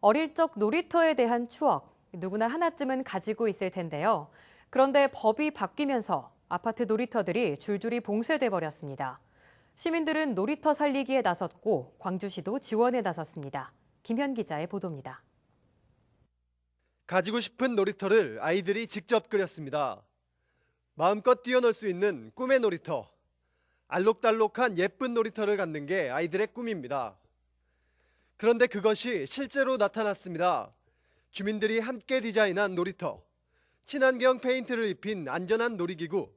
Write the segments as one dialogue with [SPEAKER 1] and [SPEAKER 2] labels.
[SPEAKER 1] 어릴 적 놀이터에 대한 추억, 누구나 하나쯤은 가지고 있을 텐데요. 그런데 법이 바뀌면서 아파트 놀이터들이 줄줄이 봉쇄돼 버렸습니다. 시민들은 놀이터 살리기에 나섰고 광주시도 지원에 나섰습니다. 김현 기자의 보도입니다.
[SPEAKER 2] 가지고 싶은 놀이터를 아이들이 직접 그렸습니다. 마음껏 뛰어놀 수 있는 꿈의 놀이터. 알록달록한 예쁜 놀이터를 갖는 게 아이들의 꿈입니다. 그런데 그것이 실제로 나타났습니다. 주민들이 함께 디자인한 놀이터. 친환경 페인트를 입힌 안전한 놀이기구.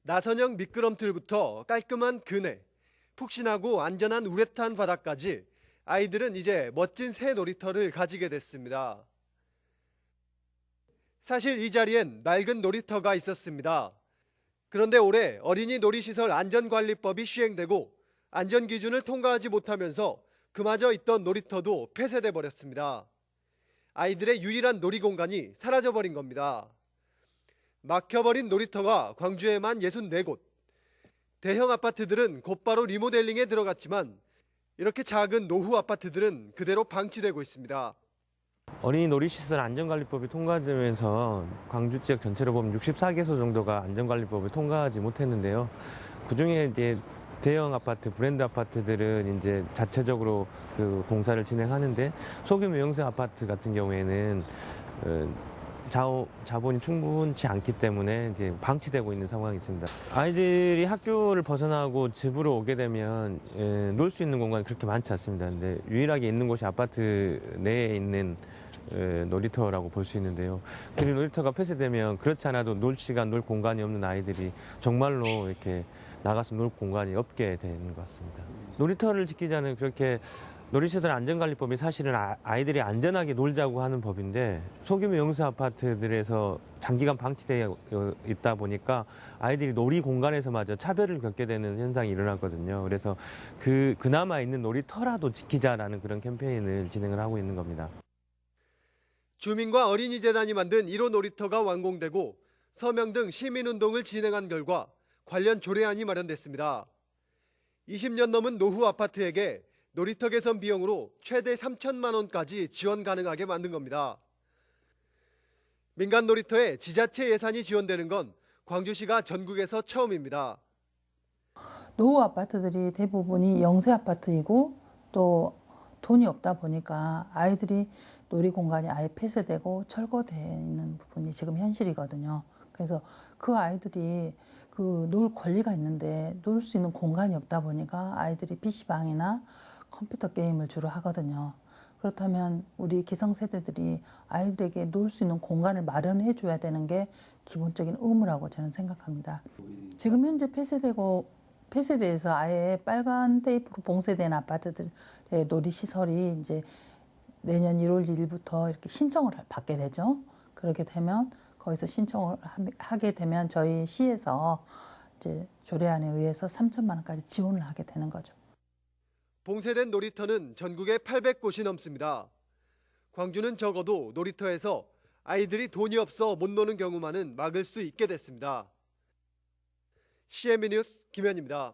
[SPEAKER 2] 나선형 미끄럼틀부터 깔끔한 그네. 푹신하고 안전한 우레탄 바닥까지 아이들은 이제 멋진 새 놀이터를 가지게 됐습니다. 사실 이 자리엔 낡은 놀이터가 있었습니다. 그런데 올해 어린이 놀이시설 안전관리법이 시행되고 안전기준을 통과하지 못하면서 그마저 있던 놀이터도 폐쇄돼 버렸습니다. 아이들의 유일한 놀이공간이 사라져버린 겁니다. 막혀버린 놀이터가 광주에만 64곳. 대형 아파트들은 곧바로 리모델링에 들어갔지만 이렇게 작은 노후 아파트들은 그대로 방치되고 있습니다.
[SPEAKER 3] 어린이 놀이시설 안전관리법이 통과되면서 광주 지역 전체로 보면 64개소 정도가 안전관리법을 통과하지 못했는데요. 그중에 이제 대형 아파트, 브랜드 아파트들은 이제 자체적으로 그 공사를 진행하는데 소규모 영세 아파트 같은 경우에는 자본이 충분치 않기 때문에 이제 방치되고 있는 상황이 있습니다. 아이들이 학교를 벗어나고 집으로 오게 되면 놀 수 있는 공간이 그렇게 많지 않습니다. 근데 유일하게 있는 곳이 아파트 내에 있는 놀이터라고 볼 수 있는데요. 그 놀이터가 폐쇄되면 그렇지 않아도 놀 시간, 놀 공간이 없는 아이들이 정말로 이렇게 나가서 놀 공간이 없게 되는 것 같습니다. 놀이터를 지키자는 그렇게 놀이시설 안전관리법이 사실은 아이들이 안전하게 놀자고 하는 법인데 소규모 영세 아파트들에서 장기간 방치되어 있다 보니까 아이들이 놀이 공간에서마저 차별을 겪게 되는 현상이 일어났거든요. 그래서 그나마 있는 놀이터라도 지키자라는 그런 캠페인을 진행을 하고 있는 겁니다.
[SPEAKER 2] 주민과 어린이재단이 만든 1호 놀이터가 완공되고 서명 등 시민운동을 진행한 결과 관련 조례안이 마련됐습니다. 20년 넘은 노후 아파트에게 놀이터 개선 비용으로 최대 3천만 원까지 지원 가능하게 만든 겁니다. 민간 놀이터에 지자체 예산이 지원되는 건 광주시가 전국에서 처음입니다.
[SPEAKER 4] 노후 아파트들이 대부분이 영세 아파트이고 또 돈이 없다 보니까 아이들이 놀이 공간이 아예 폐쇄되고 철거되어 있는 부분이 지금 현실이거든요. 그래서 그 아이들이 놀 권리가 있는데 놀 수 있는 공간이 없다 보니까 아이들이 PC방이나 컴퓨터 게임을 주로 하거든요. 그렇다면 우리 기성세대들이 아이들에게 놀 수 있는 공간을 마련해 줘야 되는 게 기본적인 의무라고 저는 생각합니다. 지금 현재 폐쇄돼서 아예 빨간 테이프로 봉쇄된 아파트들의 놀이시설이 이제 내년 1월 1일부터 이렇게 신청을 받게 되죠. 그렇게 되면 거기서 신청을 하게 되면 저희 시에서 이제 조례안에 의해서 3천만 원까지 지원을 하게 되는 거죠.
[SPEAKER 2] 봉쇄된 놀이터는 전국에 800곳이 넘습니다. 광주는 적어도 놀이터에서 아이들이 돈이 없어 못 노는 경우만은 막을 수 있게 됐습니다. CMB 뉴스 김현입니다.